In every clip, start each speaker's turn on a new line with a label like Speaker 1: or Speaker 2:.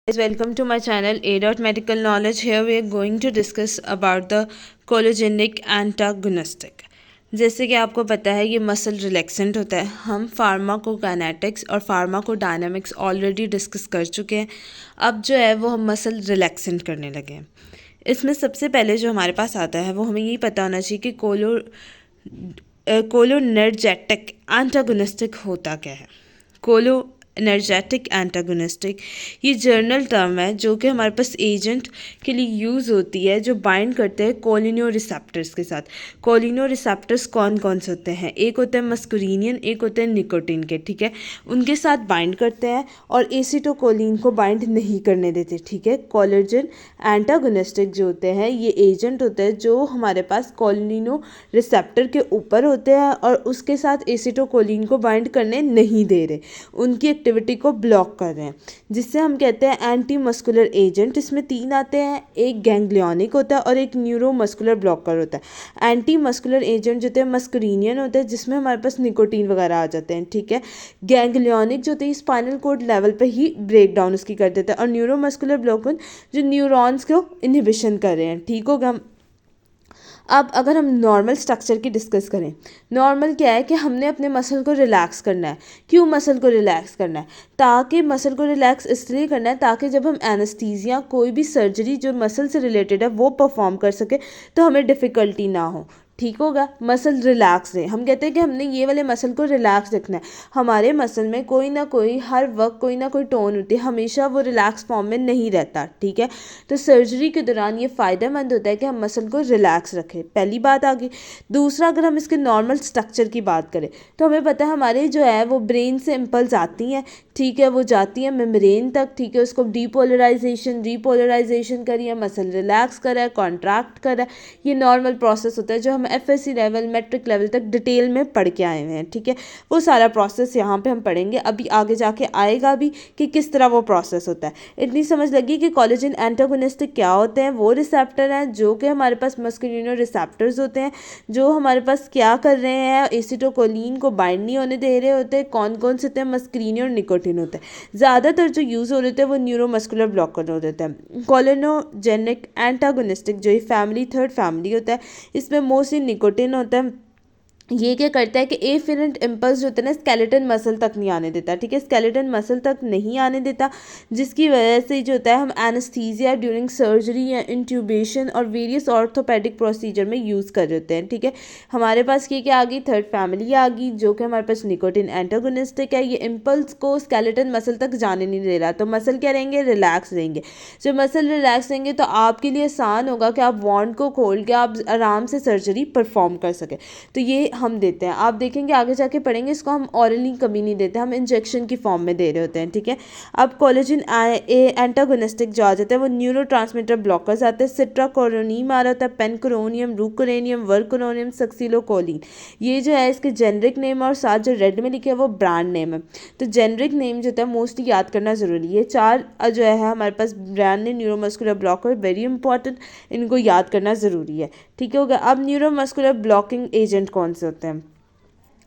Speaker 1: Welcome to my channel A. Medical Knowledge. Here we are going to discuss about the कोलोजेनिक antagonistic. जैसे कि आपको पता है ये मसल रिलैक्सेंट होता है। हम फार्माकोकाइनेटिक्स और फार्माकोडायनामिक्स ऑलरेडी डिस्कस कर चुके हैं। अब जो है वो हम मसल रिलैक्सेंट करने लगे हैं। इसमें सबसे पहले जो हमारे पास आता है वो हमें यही पता होना चाहिए कि कोलोनर्जेटिक एंटागोनिस्टिक होता क्या है। एनर्जेटिक एंटागोनिस्टिक ये जर्नल टर्म है जो कि हमारे पास एजेंट के लिए यूज़ होती है जो बाइंड करते हैं कोलिनो रिसेप्टर्स के साथ। कोलिनो रिसेप्टर्स कौन कौन से होते हैं? एक होते हैं मस्कुरिनियन, एक होते हैं निकोटिन के, ठीक है। उनके साथ बाइंड करते हैं और एसिटोकोलिन को बाइंड नहीं करने देते, ठीक है। कोलेजन एंटागोनिस्टिक जो होते हैं ये एजेंट होते हैं जो हमारे पास कोलिनो रिसेप्टर के ऊपर होते हैं और उसके साथ एसिटोकोलिन को बाइंड करने नहीं दे रहे, उनकी एक्टिविटी को ब्लॉक कर रहे हैं, जिससे हम कहते हैं एंटी मस्कुलर एजेंट। इसमें तीन आते हैं, एक गैंग्लियोनिक होता है और एक न्यूरोमस्कुलर ब्लॉकर होता है। एंटी मस्कुलर एजेंट जो होते हैं मस्कुरिनियन होते हैं जिसमें हमारे पास निकोटीन वगैरह आ जाते हैं, ठीक है। गैंग्लियोनिक जो होते हैं स्पाइनल कोड लेवल पे ही ब्रेक डाउन उसकी कर देते हैं और न्यूरोमस्कुलर ब्लॉकर जो न्यूरॉन्स को इनहिबिशन कर रहे हैं, ठीक होगा। अब अगर हम नॉर्मल स्ट्रक्चर की डिस्कस करें, नॉर्मल क्या है कि हमने अपने मसल को रिलैक्स करना है। क्यों मसल को रिलैक्स करना है? ताकि मसल को रिलैक्स इसलिए करना है ताकि जब हम एनेस्थीसिया कोई भी सर्जरी जो मसल से रिलेटेड है वो परफॉर्म कर सके तो हमें डिफ़िकल्टी ना हो, ठीक होगा। मसल रिलैक्स रहे, हम कहते हैं कि हमने ये वाले मसल को रिलैक्स रखना है। हमारे मसल में कोई ना कोई हर वक्त कोई ना कोई टोन होती है, हमेशा वो रिलैक्स फॉर्म में नहीं रहता, ठीक है। तो सर्जरी के दौरान ये फ़ायदेमंद होता है कि हम मसल को रिलैक्स रखें, पहली बात आ गई। दूसरा, अगर हम इसके नॉर्मल स्ट्रक्चर की बात करें तो हमें पता है हमारे जो है वो ब्रेन से इम्पल्स आती हैं, ठीक है, वो जाती है मेम्ब्रेन तक, ठीक है। उसको रीपोलराइजेशन करिए, मसल रिलैक्स करा, कॉन्ट्रैक्ट करा, ये नॉर्मल प्रोसेस होता है जो हम एफएससी लेवल मैट्रिक लेवल तक डिटेल में पढ़ के आए हुए हैं, ठीक है। वो सारा प्रोसेस यहाँ पे हम पढ़ेंगे, अभी आगे जाके आएगा भी कि किस तरह वो प्रोसेस होता है। इतनी समझ लगी कि कोलेजन एंटागोनिस्टिक क्या होते हैं। वो रिसेप्टर हैं जो कि हमारे पास मस्कुलिनो रिसेप्टर्स होते हैं जो हमारे पास क्या कर रहे हैं, एसिटोकोलिन को बाइंड नहीं होने दे रहे होते। कौन कौन से होते हैं? मस्कुलिन और निकोटिन होते हैं। ज़्यादातर जो यूज़ हो रहे थे वो न्यूरोमस्कुलर ब्लॉकर हो देते हैं। कोलिनोजेनिक एंटागोनिस्टिक जो ये फैमिली थर्ड फैमिली होता है इसमें मोस्टली निकोटिन होता है। ये क्या करता है कि एफिरेंट इम्पल्स जो होता है ना स्केलेटन मसल तक नहीं आने देता, ठीक है। स्केलेटन मसल तक नहीं आने देता जिसकी वजह से जो होता है हम एनेस्थीसिया ड्यूरिंग सर्जरी या इंट्यूबेशन और वेरियस ऑर्थोपेडिक प्रोसीजर में यूज़ कर रहे होते हैं, ठीक है। हमारे पास ये क्या आ गई? थर्ड फैमिली आ गई जो कि हमारे पास निकोटिन एंटागोनिस्टिक है। ये इम्पल्स को स्केलेटन मसल तक जाने नहीं दे रहा, तो मसल क्या रहेंगे? रिलैक्स रहेंगे। जब मसल रिलैक्स रहेंगे तो आपके लिए आसान होगा कि आप वॉन्ड को खोल के आप आराम से सर्जरी परफॉर्म कर सकें। तो ये हम देते हैं, आप देखेंगे आगे जाके पढ़ेंगे, इसको हम ऑरली कभी नहीं देते, हम इंजेक्शन की फॉर्म में दे रहे होते हैं, ठीक है। अब कोलेजन एंटागोनिस्टिक जो आ जाते हैं वो न्यूरो ट्रांसमीटर ब्लॉकर्स आते हैं। सिट्राकोरोनियम आ रहा होता है, पेनकोरोनियम, रूकोरेनियम, वर्कोरोनियम, सक्सिलोकोलिन, ये जो है इसके जेनरिक नेम और साथ जो रेड में लिखे है वो ब्रांड नेम है। तो जेनरिक नेम जो होता है मोस्टली याद करना ज़रूरी है। चार जो है हमारे पास brand name neuromuscular blocker, very important, इनको याद करना ज़रूरी है, ठीक है। होगा अब न्यूरोमस्कुलर ब्लॉकिंग एजेंट कौन से होते हैं?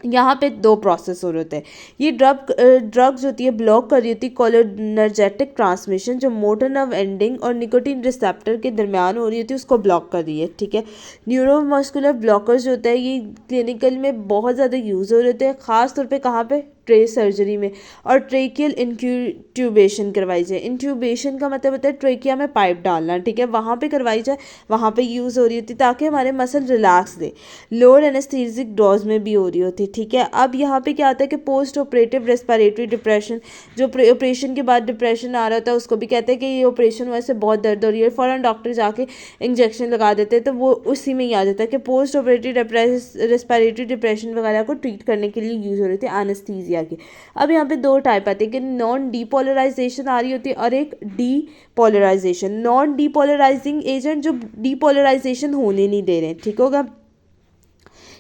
Speaker 1: यहाँ पे दो प्रोसेस हो रहे होते हैं। ये ड्रग जो होती है ब्लॉक कर रही होती है कोलिनर्जेटिक ट्रांसमिशन जो मोटर नर्व एंडिंग और निकोटीन रिसेप्टर के दरमियान हो रही होती है उसको ब्लॉक कर रही है, ठीक है। न्यूरोमस्कुलर ब्लॉकर्स जो होता है ये क्लिनिकल में बहुत ज़्यादा यूज़ हो रहे होते हैं, ख़ास तौर पे कहाँ पे? ट्रे सर्जरी में। और ट्रेकियल इंट्यूबेशन करवाई जाए। इंट्यूबेशन का मतलब होता है ट्रेकिया में पाइप डालना, ठीक है, वहाँ पे करवाई जाए, वहाँ पे यूज़ हो रही होती ताकि हमारे मसल रिलैक्स दे। लोअर एनेस्थीसिक डोज में भी हो रही होती, ठीक है। अब यहाँ पे क्या होता है कि पोस्ट ऑपरेटिव रेस्पिरेटरी डिप्रेशन, जो ऑपरेशन के बाद डिप्रेशन आ रहा होता है उसको भी कहते हैं कि ये ऑपरेशन वैसे बहुत दर्द हो रही है, फ़ौरन डॉक्टर जाके इंजेक्शन लगा देते हैं, तो वो उसी में ही आ जाता है कि पोस्ट ऑपरेटिव रेस्पिरेटरी डिप्रेशन वगैरह को ट्रीट करने के लिए यूज़ हो रही थी एनेस्थीसिया की। अब यहाँ पे दो टाइप आती है कि नॉन डीपोलराइजेशन आ रही होती है और एक डीपोलराइजेशन। नॉन डीपोलराइजिंग एजेंट जो डीपोलराइजेशन होने नहीं दे रहे हैं, ठीक होगा।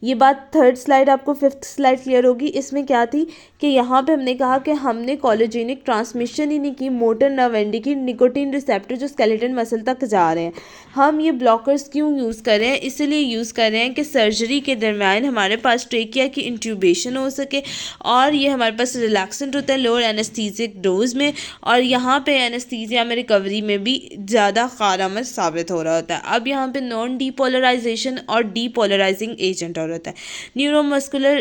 Speaker 1: ये बात थर्ड स्लाइड आपको फिफ्थ स्लाइड क्लियर होगी। इसमें क्या थी कि यहाँ पे हमने कहा कि हमने कोलेजेनिक ट्रांसमिशन ही नहीं की मोटर नर्व एंड की निकोटीन रिसेप्टर जो स्केलेटन मसल तक जा रहे हैं। हम ये ब्लॉकर्स क्यों यूज़ कर रहे हैं? इसलिए यूज़ कर रहे हैं कि सर्जरी के दरमियान हमारे पास ट्रेकिया की इंट्यूबेशन हो सके और ये हमारे पास रिलैक्सेंट होता है लोअर एनेस्थीसिक डोज में, और यहाँ पे एनेस्थीसिया में रिकवरी में भी ज़्यादा कारआमद साबित हो रहा होता है। अब यहाँ पे नॉन डीपोलराइजेशन और डीपोलराइजिंग एजेंट और होता है। न्यूरोमस्कुलर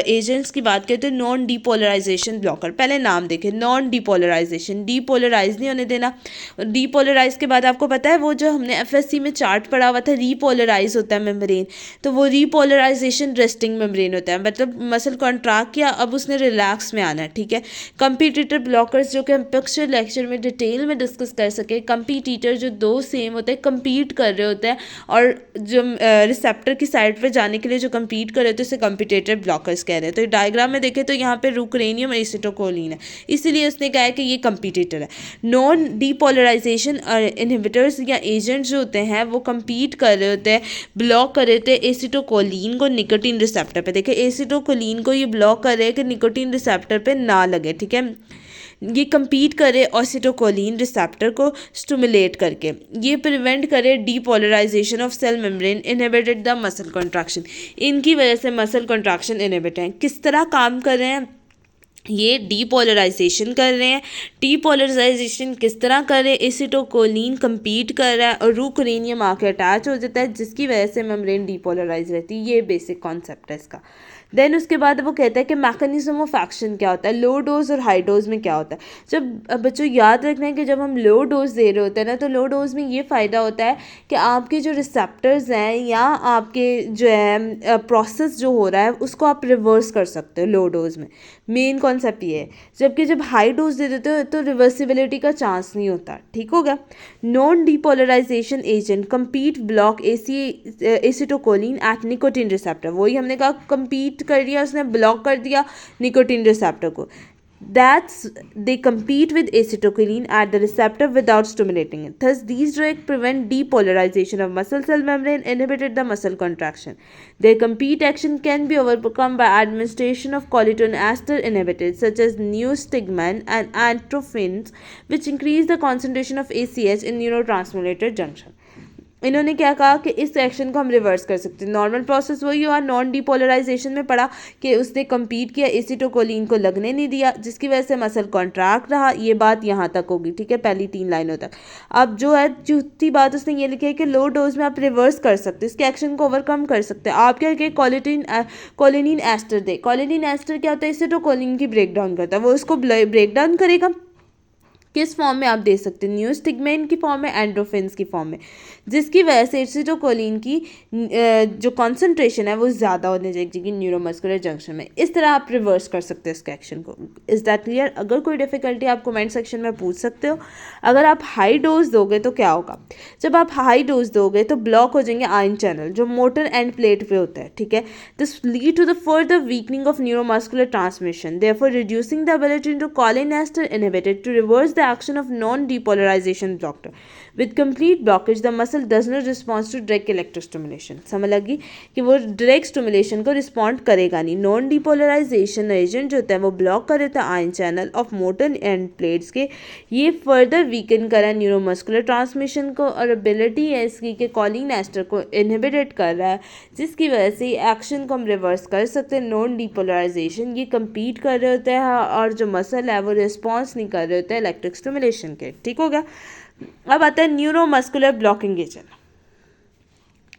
Speaker 1: एजेंट्स की बात करें तो नॉन डीपोलराइजेशन ब्लॉकर, पहले नाम देखें, नॉन डीपोलराइजेशन, डीपोलराइज नहीं होने देना। डीपोलराइज के बाद आपको पता है वो जो हमने एफएससी में चार्ट पढ़ा हुआ था, रीपोलराइज होता है मेम्ब्रेन, तो वो रीपोलराइजेशन रेस्टिंग मेम्ब्रेन होता है, मतलब मसल कॉन्ट्रैक्ट किया अब उसने रिलैक्स में आना है, ठीक है। कंपीटिटर ब्लॉकर्स जो कि हम पिक्चर लेक्चर में डिटेल में डिस्कस कर सके। कंपीटिटर जो दो सेम होते हैं, कंपीट कर रहे होते हैं, और जो रिसेप्टर की साइड पे जाने के लिए जो कंपीट कर रहे होते हैं उसे कंपीटिटर ब्लॉकर्स कह रहे हैं। तो डायग्राम में देखें तो यहाँ पे रुक्रेनियम और एसिटोकोलिन है, इसीलिए उसने कहा है कि ये कंपीटिटर है। नॉन डीपोलराइजेशन इनहिबिटर्स या एजेंट्स जो होते हैं वो कंपीट कर रहे होते हैं, ब्लॉक कर रहे होते हैं एसिटोकोलिन को निकोटीन रिसेप्टर पे। देखिए एसिटोकोलिन को ये ब्लॉक कर रहे हैं कि निकोटीन रिसेप्टर पे ना लगे, ठीक है। ये compete करे ऑसिटोकोलिन रिसेप्टर को स्टिमुलेट करके, ये प्रिवेंट करे depolarisation of cell membrane, inhibited the muscle contraction. इनकी वजह से मसल कॉन्ट्रैक्शन इनहिबिट है। किस तरह काम कर रहे हैं? ये डीपोलराइजेशन कर रहे हैं। डीपोलराइजेशन किस तरह कर रहे हैं? एसिटोकोलिन compete कर रहा है और रुक्रेनियम आके अटैच हो जाता है, जिसकी वजह से मेम्ब्रेन डीपोलराइज रहती है। ये बेसिक कॉन्सेप्ट है इसका। देन उसके बाद वो कहता है कि मैकेनिज्म ऑफ एक्शन क्या होता है, लो डोज और हाई डोज में क्या होता है। जब बच्चों याद रखना है कि जब हम लो डोज दे रहे होते हैं ना, तो लो डोज में ये फ़ायदा होता है कि आपके जो रिसेप्टर्स हैं या आपके जो है प्रोसेस जो हो रहा है उसको आप रिवर्स कर सकते हो लो डोज में। मेन कॉन्सेप्ट ये है। जबकि जब हाई डोज दे देते हो तो रिवर्सिबिलिटी का चांस नहीं होता, ठीक हो गया। Non depolarization agent compete block acetylcholine at nicotine receptor, वही हमने कहा compete कर दिया, उसने ब्लॉक कर दिया निकोटीन रिसेप्टर को। That's they compete with acetylcholine at the receptor without stimulating it. Thus, these drugs prevent depolarization of muscle cell membrane, inhibited the muscle contraction. Their compete action can be overcome by administration of cholinesterase inhibitors such as neostigmine and atropines, which increase the concentration of ACH in neurotransmitter junction. इन्होंने क्या कहा कि इस action को हम reverse कर सकते हैं। नॉर्मल प्रोसेस वही हुआ, नॉन डीपोलराइजेशन में पड़ा कि उसने compete किया, एसिटोकोलिन को लगने नहीं दिया, जिसकी वजह से मसल कॉन्ट्रैक्ट रहा। ये बात यहाँ तक होगी, ठीक है, पहली 3 लाइनों तक। अब जो है चौथी बात उसने ये लिखी है कि लो डोज में आप रिवर्स कर सकते हैं, इसके एक्शन को ओवरकम कर सकते हैं। आप क्या कि कोलिनिन एस्टर दे। कोलिनिन एस्टर क्या होता है? एसिटोकोलिन की ब्रेक डाउन करता है, वो उसको ब्रेक डाउन करेगा। किस फॉर्म में आप दे सकते हैं? न्यूस्टिग्मेन की फॉर्म में, एंड्रोफिन्स की फॉर्म में, जिसकी वजह से एसिटोकोलिन की जो कॉन्सेंट्रेशन है वो ज़्यादा होने जाएगी न्यूरोमस्कुलर जंक्शन में। इस तरह आप रिवर्स कर सकते हैं इसके एक्शन को। Is that clear? अगर कोई डिफिकल्टी आप कमेंट सेक्शन में पूछ सकते हो। अगर आप हाई डोज दोगे तो क्या होगा? जब आप हाई डोज दोगे तो ब्लॉक हो जाएंगे आयन चैनल जो मोटर एंड प्लेट पे होता है, ठीक है। This lead to the further weakening of neuromuscular transmission, therefore reducing the ability to cholinesterase inhibited to reverse the action of non-depolarization blocker. With complete blockage, the muscle does not respond to direct electrostimulation. समझ लगी कि वो direct stimulation को respond करेगा नहीं। Non depolarization agent जो होता है वो block कर देता है ion channel of motor and plates के। ये further weaken करा न्यूरोमस्कुलर ट्रांसमिशन को, और ability है इसकी कि कोलिनेस्टर को inhibited कर रहा है, जिसकी वजह से एक्शन को हम रिवर्स कर सकते हैं। नॉन डीपोलराइजेशन, ये compete कर रहे होते हैं और जो मसल है वो रिस्पॉन्स नहीं कर रहे होते हैं इलेक्ट्रिक स्टिमुलेशन के, ठीक हो गया। अब आता है न्यूरोमस्कुलर ब्लॉकिंग एजेंट।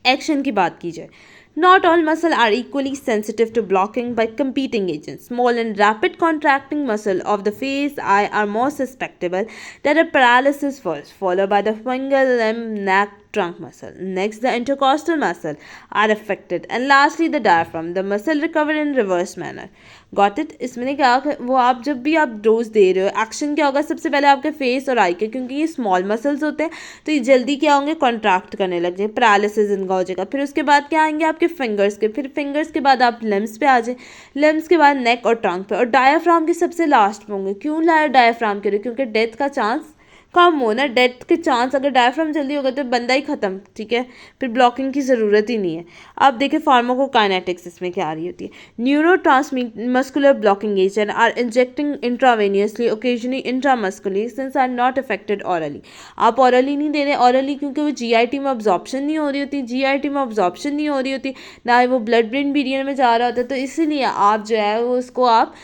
Speaker 1: एक्शन की बात की जाए, not all muscle are equally sensitive to blocking by competing agents. Small and rapid contracting muscle of the face, eye are more susceptible that a paralysis first, followed by the finger, limb, neck, trunk muscle. Next, the intercostal muscle are affected, and lastly the diaphragm. The muscle recover in reverse manner. Got it? इसमें क्या वो आप जब भी आप dose दे रहे हो, action क्या होगा? सबसे पहले आपके फेस और आई के, क्योंकि ये स्मॉल मसल्स होते हैं तो ये जल्दी क्या होंगे? कॉन्ट्रैक्ट करने लग जाए, पैरालिसिस इनका हो जाएगा। फिर उसके बाद क्या आएंगे? आपके फिंगर्स के, फिर फिंगर्स के बाद आप लिम्स पे आ जाए, लिम्स के बाद नेक और टंग पे, और डायाफ्राम के सबसे लास्ट में होंगे। क्यों लाया डायाफ्राम के लिए? क्योंकि डेथ का चांस कम हो ना, डेथ के चांस, अगर डायफ्राम जल्दी होगा तो बंदा ही खत्म, ठीक है, फिर ब्लॉकिंग की ज़रूरत ही नहीं है। अब देखिए फार्माकोकाइनेटिक्स इसमें क्या आ रही होती है। Neuromuscular blocking agent are injecting intravenously occasionally intramuscularly since are not affected orally. आप ऑरली नहीं दे रहे, ऑरली क्योंकि वो जीआईटी में अब्जॉर्प्शन नहीं हो रही होती, जीआईटी में अब्जॉर्प्शन नहीं हो रही होती, ना ही वो ब्लड ब्रेन बैरियर में जा रहा होता, तो इसीलिए आप जो है वो उसको आप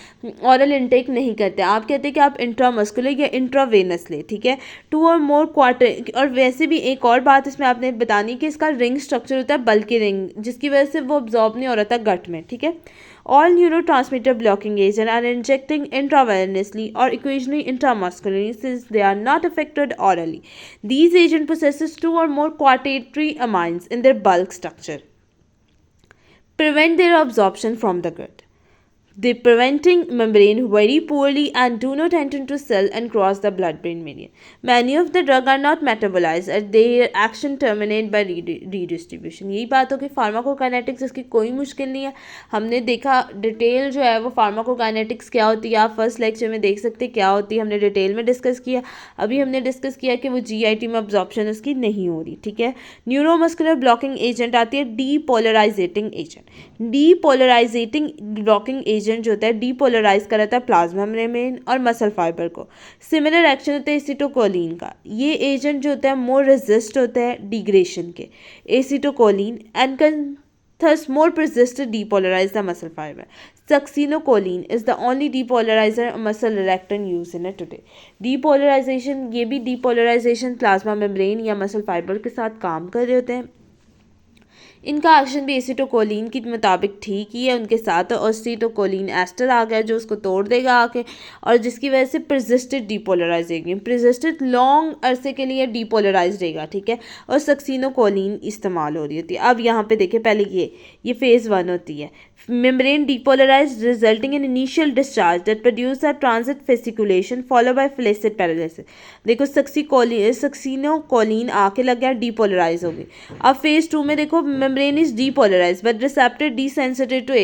Speaker 1: ऑरल इनटेक नहीं करते, आप कहते हैं कि आप इंट्रामस्कुलर या इंट्रावेनस ले, ठीक है। 2 और मोर क्वार्टर, और वैसे भी एक और बात इसमें आपने बतानी कि इसका रिंग स्ट्रक्चर होता है, बल्कि रिंग, जिसकी वजह से वो अब्जॉर्ब नहीं हो रहा था गट में, ठीक है। All neurotransmitter blocking agents are injecting intravenously or occasionally intramuscularly since they are not affected orally. These agents possesses 2 or more quaternary amines in their bulk structure. Prevent their absorption from the gut. They preventing membrane very poorly and do not enter into cell and cross the blood-brain barrier. Many of the drug are not metabolized and their action terminate by redistribution. यही बात हो कि pharmacokinetics इसकी कोई मुश्किल नहीं है। हमने देखा डिटेल जो है वो फार्माकोकाइनेटिक्स क्या होती है, आप फर्स्ट लेक्चर में देख सकते हैं क्या होती है, हमने डिटेल में डिस्कस किया। अभी हमने डिस्कस किया कि वो जीआईटी में अब्जॉर्प्शन उसकी नहीं हो रही, ठीक है। न्यूरोमस्कुलर ब्लॉकिंग एजेंट आती है डीपोलराइजेटिंग एजेंट। डीपोलराइजेटिंग ब्लॉकिंग एजेंट जो होता है डीपोलराइज कराता है प्लाज्मा मेम्ब्रेन और मसल फाइबर को। सिमिलर एक्शन होता है एसिटोकोलिन का। ये एजेंट जो होता है मोर रेजिस्ट होता है डिग्रेशन के, acetylcholine and can thus more persist to depolarize the muscle fiber. Succinylcholine is the only depolarizer muscle reactant used in it today. Depolarization, ये भी depolarization प्लाज्मा मेम्ब्रेन या मसल फाइबर के साथ काम कर रहे होते हैं। इनका एक्शन भी एसिटोकोलिन के मुताबिक ठीक ही है, उनके साथ एसिटोकोलिन एस्टर आ गया जो उसको तोड़ देगा आके, और जिसकी वजह से प्रेसिस्टेड डीपोलराइज रहेगी, प्रेसिस्टेड लॉन्ग अरसे के लिए डीपोलराइज रहेगा, ठीक है। और सक्सिनोकोलिन इस्तेमाल हो रही होती है। अब यहाँ पे देखिए पहले ये फेज़ 1 होती है। membrane depolarized resulting in initial discharge that produce a transit fasciculation followed by flaccid paralysis. देखो सक्सिनोकोलिन आके लग गया, डीपोलराइज हो गई। अब फेज 2 में देखो membrane is depolarise but receptor desensitive to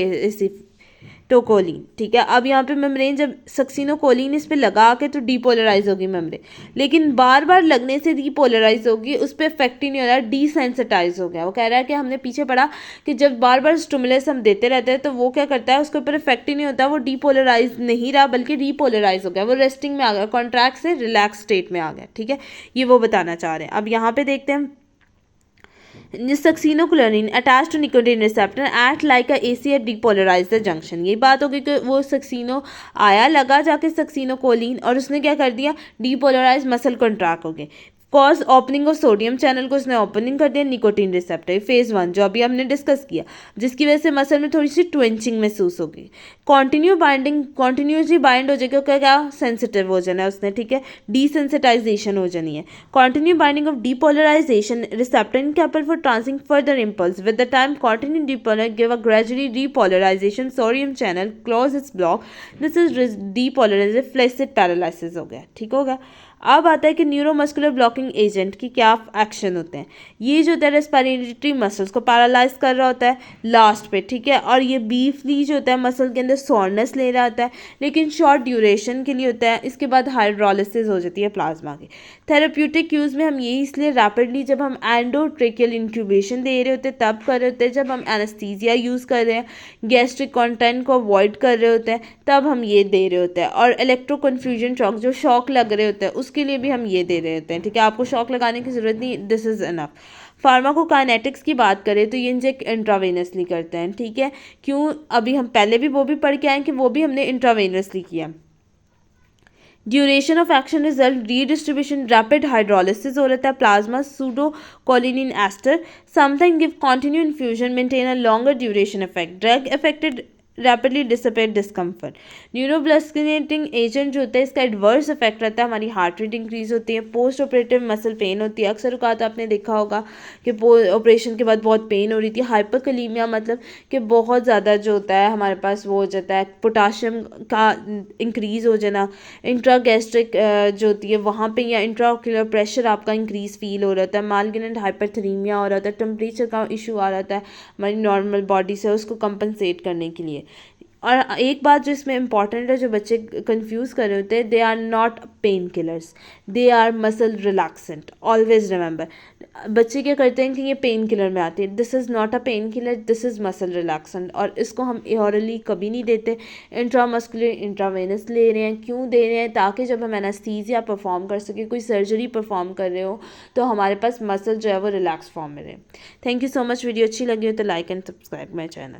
Speaker 1: टोकोलिन, ठीक है। अब यहाँ पे मेम्ब्रेन जब सक्सिनोकोलिन इस पे लगा के तो डीपोलराइज होगी मेम्ब्रेन, लेकिन बार बार लगने से डीपोलराइज होगी, उस पर इफेक्ट ही नहीं हो रहा, डीसेंसिटाइज हो गया। वो कह रहा है कि हमने पीछे पढ़ा कि जब बार बार स्टिमुलस हम देते रहते हैं तो वो क्या करता है, उसके ऊपर इफेक्ट ही नहीं होता, वो डीपोलराइज नहीं रहा बल्कि डीपोलराइज हो गया, वो रेस्टिंग में आ गया, कॉन्ट्रैक्ट से रिलैक्स स्टेट में आ गया, ठीक है। ये वो बताना चाह रहे हैं। अब यहाँ पे देखते हैं succinylcholine attach to nicotine receptor act like a AC at depolarise the junction. ये बात होगी कि वो सक्सिनो आया लगा जाके सक्सिनोकोलिन और उसने क्या कर दिया, डीपोलराइज मसल कॉन्ट्रैक्ट हो गए, cause opening of sodium channel को उसने ओपनिंग कर दिया निकोटीन रिसेप्टर फेज 1 जो अभी हमने डिस्कस किया, जिसकी वजह से मसल में थोड़ी सी ट्विंचिंग महसूस होगी। कॉन्टिन्यूसली बाइंड हो जाएगी, क्या सेंसिटिव हो जाना है उसने, ठीक है, डीसेंसिटाइजेशन हो जानी है। Continue binding of depolarisation receptor incapable for transmitting further impulse with the time continue depolarise give a gradually depolarisation sodium channel close its block, this is depolarise flaccid paralysis हो गया, ठीक होगा। अब आता है कि न्यूरोमस्कुलर ब्लॉकिंग एजेंट की क्या एक्शन होते हैं। ये जो होता है रेस्पिरेटरी मसल्स को पैरालाइज कर रहा होता है लास्ट पे, ठीक है, और ये बीफली जो होता है मसल के अंदर सॉरनेस ले रहा होता है, लेकिन शॉर्ट ड्यूरेशन के लिए होता है। इसके बाद हाइड्रोलिसिस हो जाती है प्लाज्मा की। थेरेप्यूटिक यूज़ में हम यही इसलिए रैपिडली जब हम एंडोट्रेकियल इंक्यूबेशन दे रहे होते हैं तब कर रहे होते हैं, जब हम एनेस्थीसिया यूज़ कर रहे हैं, गैस्ट्रिक कंटेंट को अवॉइड कर रहे होते हैं तब हम ये दे रहे होते हैं, और इलेक्ट्रो कन्फ्यूजन शॉक जो शॉक लग रहे होते हैं उसके लिए भी हम ये दे रहे होते हैं, ठीक है। आपको शॉक लगाने की ज़रूरत नहीं, दिस इज़ इनफ। फार्माकोकाइनेटिक्स की बात करें तो ये इंजेक्ट इंट्रावेनसली करते हैं, ठीक है। क्यों, अभी हम पहले भी वो भी पढ़ के आए कि वो भी हमने इंट्रावेनसली किया। Duration of action result redistribution rapid hydrolysis हो रहा है plasma pseudocholinesterase something give continue infusion maintain a longer duration effect drug affected rapidly dissipate discomfort. न्यूरोब्लास्टिनेटिंग एजेंट जो होता है इसका एडवर्स इफेक्ट रहता है, हमारी हार्ट रेट इंक्रीज होती है, पोस्ट ऑपरेटिव मसल पेन होती है। अक्सर औकात आपने देखा होगा कि ऑपरेशन के बाद बहुत पेन हो रही थी। हाइपरकलीमिया मतलब कि बहुत ज़्यादा जो होता है हमारे पास वो हो जाता है, पोटाशियम का इंक्रीज हो जाना, इंट्रागैस्ट्रिक जो होती है वहाँ पे, या इंट्राओक्यूलर प्रेशर आपका इंक्रीज फील हो रहा है, मालग्नेंट हाइपरथीमिया हो रहा था, टेम्परेचर का इशू आ रहा था हमारी नॉर्मल बॉडी से, उसको कंपनसेट करने के लिए और एक बात जो इसमें इंपॉर्टेंट है, जो बच्चे कंफ्यूज कर रहे होते हैं, they are not pain killers, they are muscle relaxant, always remember. बच्चे क्या करते हैं कि ये पेन किलर में आती है, this is not a pain killer, this is muscle relaxant, और इसको हम ऑरली कभी नहीं देते, इंट्रामस्कुलर इंट्रावेनस ले रहे हैं। क्यों दे रहे हैं? ताकि जब हम एनास्थीसिया परफॉर्म कर सके, कोई सर्जरी परफॉर्म कर रहे हो, तो हमारे पास मसल जो है वो रिलैक्स फॉर्म में रहे। Thank you so much. Video अच्छी लगी हो तो like and subscribe my channel.